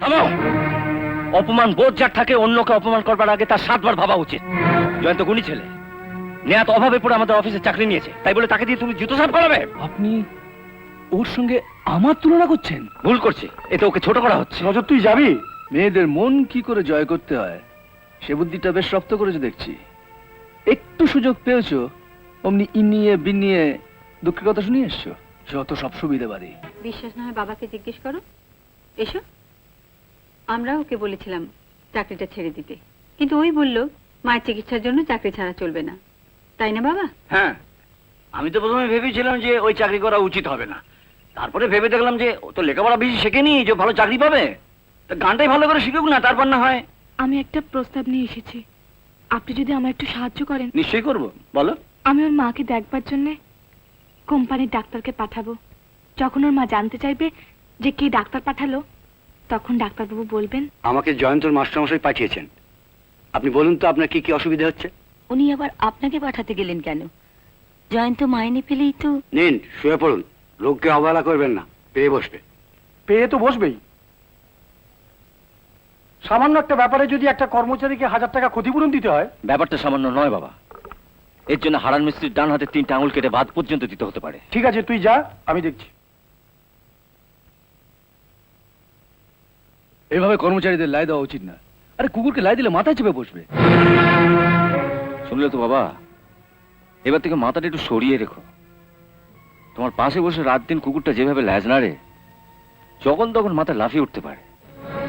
থামো। অপমান বোধ যার থাকে অন্যকে অপমান করবার আগে তার 7 বার ভাবা উচিত। জয়ন্ত গুণী ছেলে, নেহাত অভাবে পড়ে আমাদের অফিসে চাকরি নিয়েছে, তাই বলে তাকে দিয়ে তুমি জুতো সাফ করাবে? আপনি ওর সঙ্গে আমার তুলনা করছেন? ভুল করছে, এতে ওকে ছোট করা হচ্ছে। রজত, তুই যাবি? মেয়েদের মন কি করে জয় করতে হয় সে বুদ্ধিটা বেশ রপ্ত করেছো দেখছি। একটু সুযোগ পেয়েছো অমনি ইনিয়ে বিনিয়ে দুঃখের কথা শুনিয়ে এসছো। যত সব সুবিধাবাদী। বিশ্বাস না হয় বাবাকে জিজ্ঞেস করো। এসো। আমরা ওকে বলেছিলাম চাকরিটা ছেড়ে দিতে, কিন্তু ওই বলল মায়ের চিকিৎসার জন্য চাকরি ছাড়া চলবে না, তাই না বাবা? হ্যাঁ, আমি তো প্রথমে ভেবেছিলাম যে ওই চাকরি করা উচিত হবে না, তারপরে ভেবে দেখলাম যে ও তো লেখাপড়া বেশি শেখেনি যে ভালো চাকরি পাবে, তা গানটাই ভালো করে শিখুক না, তারপর না হয়। আমি একটা প্রস্তাব নিয়ে এসেছি, আপনি যদি আমার একটু সাহায্য করেন। নিশ্চয়ই করব, বলো। আমি ওর মাকে দেখবার জন্য কোম্পানির ডাক্তারকে পাঠাবো। যখন ওর মা জানতে চাইবে যে কে ডাক্তার পাঠালো, তখন ডাক্তারবাবু বলবেন আমাকে জয়ন্তর মাস্টারমশাই পাঠিয়েছেন। আপনি বলুন তো আপনার কি কি অসুবিধা হচ্ছে? উনি আবার আপনাকে পাঠাতে গেলেন কেন? জয়ন্ত মাইনে পেলেই তো। নিন, শুয়ে পড়ুন, লোককে অবহেলা করবেন না, পেয়ে বসবে। পেয়ে তো বসবেই। সামান্য একটা ব্যাপারে যদি একটা কর্মচারীকে 1000 টাকা ক্ষতিপূরণ দিতে হয়। ব্যাপারটা সামান্য নয় বাবা, এর জন্য হারান মিস্ত্রির ডান হাতে 3টা আঙুল কেটে ভাত পর্যন্ত দিতে হতে পারে। ঠিক আছে, তুই যা, আমি দেখছি। এভাবে কর্মচারীদের লাই দেওয়া উচিত না। আরে কুকুরকে লাই দিলে মাথায় চেপে বসবে। শুনলে তো বাবা, এবার থেকে মাথাটা একটু সরিয়ে রেখো। তোমার পাশে বসে রাত দিন কুকুরটা যেভাবে ল্যাজ নাড়ে, যখন তখন মাথা লাফিয়ে উঠতে পারে।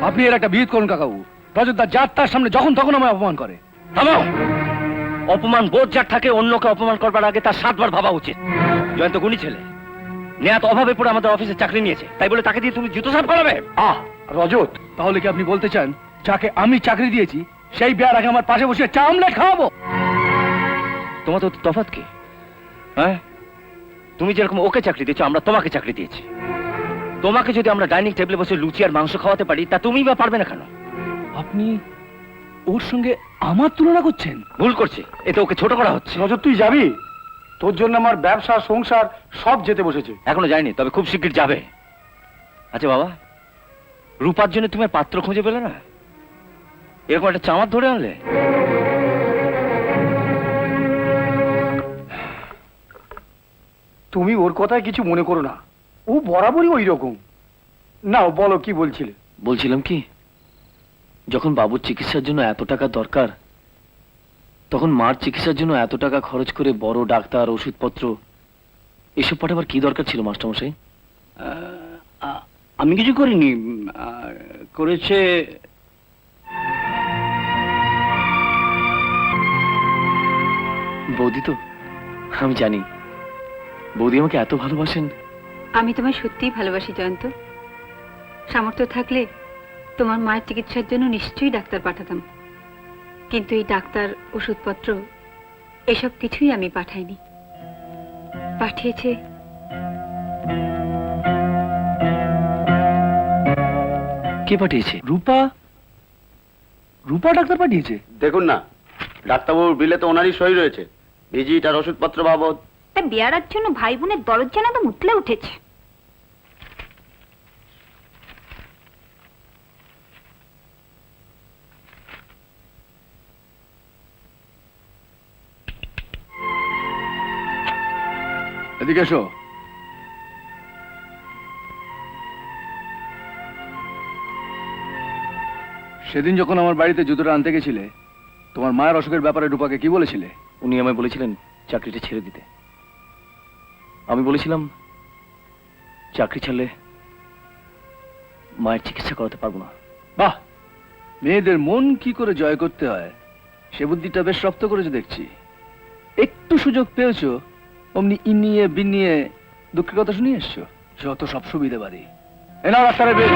আপনি এর একটা বিহিত করুন কাকাবু। রজতদা যার তার সামনে যখন তখন আমায় অপমান করে। থামো। অপমান বোধ যার থাকে অন্যকে অপমান করবার আগে তার 7 বার ভাবা উচিত। জয়ন্ত গুণী ছেলে, নেহাত অভাবে পড়ে আমাদের অফিসে চাকরি নিয়েছে, তাই বলে তাকে দিয়ে তুমি জুতো সাফ করাবে? রজত, তাহলে কি আপনি বলতে চান যাকে আমি চাকরি দিয়েছি সেই বেয়ার আগে আমার পাশে বসে চা আমলেট খাওয়াবো? তোমার তো তফাৎ কি? হ্যাঁ, তুমি যেরকম ওকে চাকরি দিয়েছো, আমরা তোমাকে চাকরি দিয়েছি। তোমাকে যদি আমরা ডাইনিং টেবিলে বসে লুচি আর মাংস খাওয়াতে পারি, তা তুমি বা পারবে না কেন? আপনি ওর সঙ্গে আমার তুলনা করছেন? ভুল করছে, এতে ওকে ছোট করা হচ্ছে। রজত, তুই যাবি? তোর জন্য আমার ব্যবসা সংসার সব যেতে বসেছে। এখনো যায়নি, তবে খুব শিগগির যাবে। আচ্ছা বাবা, রূপার জন্য তুমি আর পাত্র খুঁজে পেলে না? এরকম একটা চামার ধরে আনলে? তুমি ওর কথায় কিছু মনে করো না, ও বরাবরই ওই রকম। না, বলো কি বলছিলে? বলছিলাম কি, যখন বাবুর চিকিৎসার জন্য এত টাকা দরকার, তখন মার চিকিৎসার জন্য এত টাকা খরচ করে বড় ডাক্তার, ওষুধপত্র এসব পাঠাবার কি দরকার ছিল মাস্টারমশাই? আমি কিছু করিনি, করেছে বৌদি। তো আমি জানি বৌদি আমাকে এত ভালোবাসেন। আমি তোমায় সত্যিই ভালোবাসি জয়ন্ত। সামর্থ্য থাকলে তোমার মায়ের চিকিৎসার জন্য নিশ্চয়ই ডাক্তার পাঠাতাম, কিন্তু এই ডাক্তার, ওষুধপত্র এসব কিছুই আমি পাঠাইনি। পাঠিয়েছে কে পাঠিয়েছে? রূপা। রূপা ডাক্তার পাঠিয়েছে? দেখুন না, ডাক্তারবাবুর বিলে তো ওনারই সই রয়েছে, ভিজিট আর ওষুধপত্র বাবদ। তা বেয়ারার জন্য ভাই বোনের দরদ যেন তো মুতলে উঠেছে। এদিকে এসো। সেদিন যখন আমার বাড়িতে জুতোটা আনতে গেছিলে, তোমার মায়ের অসুখের ব্যাপারে রূপাকে কি বলেছিলে? উনি আমায় বলেছিলেন চাকরিটা ছেড়ে দিতে। আমি বলেছিলাম চাকরি ছাড়লে মায়ের চিকিৎসা করাতে পারবো না। বাহ, মেয়েদের মন কি করে জয় করতে হয় সে বুদ্ধিটা বেশ রপ্ত করেছো দেখছি। একটু সুযোগ পেয়েছো অমনি ইনিয়ে বিনিয়ে দুঃখের কথা শুনিয়ে এসছো। যত সব সুবিধাবাদী। এনা ডাক্তারের বিল।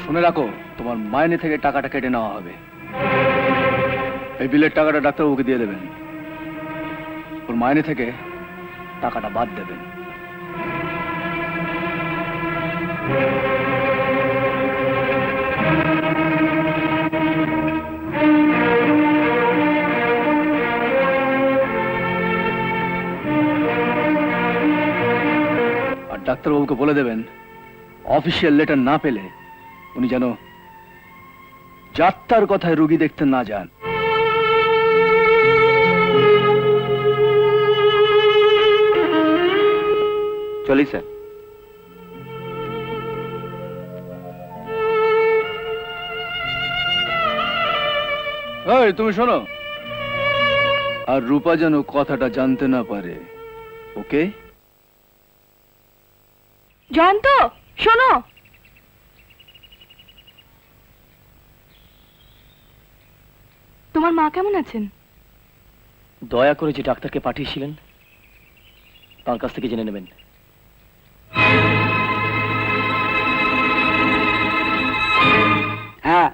শুনে রাখো, তোমার মাইনে থেকে টাকাটা কেটে নেওয়া হবে। এই বিলের টাকাটা ডাক্তারবাবুকে দিয়ে দেবেন, ওর মাইনে থেকে টাকাটা বাদ দেবেন। আর ডাক্তারবাবুকে বলে দেবেন অফিসিয়াল লেটার না পেলে উনি যেন যাত্রার কথায় রুগী দেখতে না যান। চলি স্যার। এই তুমি শোনো, আর রূপা যেন কথাটা জানতে না পারে, ওকে? জয়ন্ত, শোনো। তোমার মা কেমন আছেন? দয়া করে যে ডাক্তারকে পাঠিয়েছিলেন তার কাছ থেকে জেনে নেবেন। হ্যাঁ,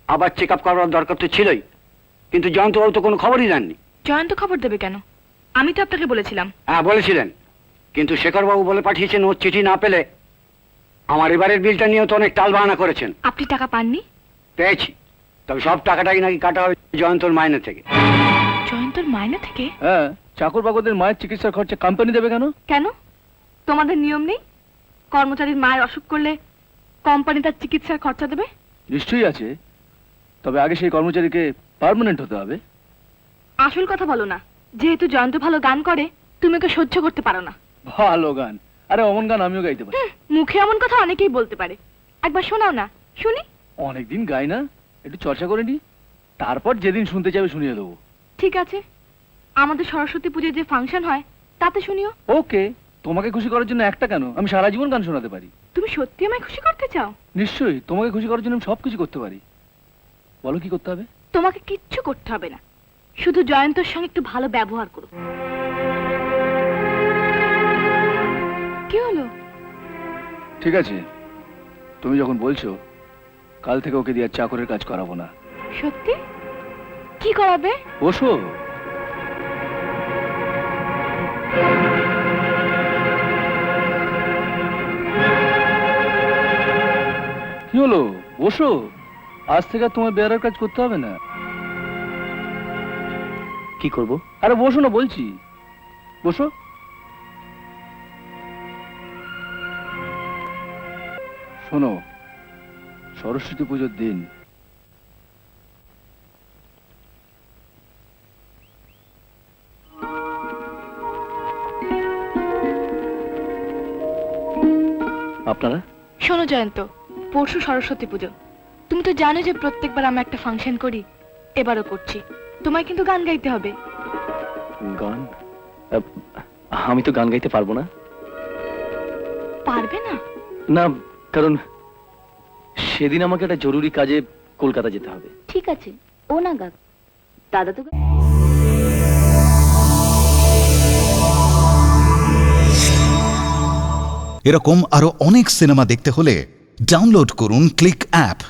আবার চেক আপ করার দরকার তো ছিলই, কিন্তু জয়ন্তবাবু তো কোনো খবরই দেননি। জয়ন্ত খবর দেবে কেন? আমি তো আপনাকে বলেছিলাম। হ্যাঁ বলেছিলেন, কিন্তু শেখরবাবু বলে পাঠিয়েছেন ওর চিঠি না পেলে আমার এবারের বিলটা নিয়েও তো অনেক টাল বাহানা করেছেন। আপনি টাকা পাননি? পেয়েছি, তবে সব টাকাটাই নাকি কাটা হবে জয়ন্তর মাইনে থেকে। জয়ন্তর মাইনে থেকে? হ্যাঁ, চাকর বাকরদের মায়ের চিকিৎসার খরচা কোম্পানি দেবে কেন? কেন? তোমাদের নিয়ম নেই কর্মচারীর মায়ের অসুখ করলে কোম্পানি তার চিকিৎসার খরচা দেবে? নিশ্চয়ই আছে, তবে আগে সেই কর্মচারীকে পার্মানেন্ট হতে হবে। আসল কথা বলো না। যেহেতু জয়ন্ত ভালো গান করে, তুমি ওকে সহ্য করতে পারো না। ভালো গান? আরে অমন গান আমিও গাইতে পারি। মুখে এমন কথা অনেকেই বলতে পারে, একবার শোনাও না শুনি। অনেকদিন গাই না, একটু চর্চা করে নি, তারপর যেদিন শুনতে যাবে শুনিয়ে দেবো। ঠিক আছে, আমাদের সরস্বতী পুজোর যে ফাংশন হয় তাতে শুনিও। ওকে, তোমাকে খুশি করার জন্য একটা কেন, আমি সারা জীবন গান শোনাতে পারি। তুমি সত্যি আমায় খুশি করতে চাও? নিশ্চয়ই, তোমাকে খুশি করার জন্য আমি সবকিছু করতে পারি। বলো কি করতে হবে? তোমাকে কিচ্ছু করতে হবে না, শুধু জয়ন্তর সঙ্গে একটু ভালো ব্যবহার করো। কি হলো? ঠিক আছে, তুমি যখন বলছো, কাল থেকে ওকে দিয়ে আর চাকরের কাজ করাবো না। সত্যি? কি করাবে? বসো। কি হলো, বসো। আজ থেকে আর তোমার বেয়ারার কাজ করতে হবে না। কি করব? আরে বসো না বলছি, বসো। শোনো, সরস্বতী পুজোর দিন আপনারা? শোনো জয়ন্ত, পরশু সরস্বতী পুজো। তুমি তো জানো যে প্রত্যেকবার আমি একটা ফাংশন করি, এবারও করছি। তোমায় কিন্তু গান গাইতে হবে। গান? আমি তো গান গাইতে পারবো না। পারবে না? না, কারণ সেদিন আমাকে একটা জরুরি কাজে কলকাতা যেতে হবে। ঠিক আছে, ও না গাক, দাদা তো এরকম আরো অনেক সিনেমা দেখতে হলে ডাউনলোড করুন ক্লিক অ্যাপ।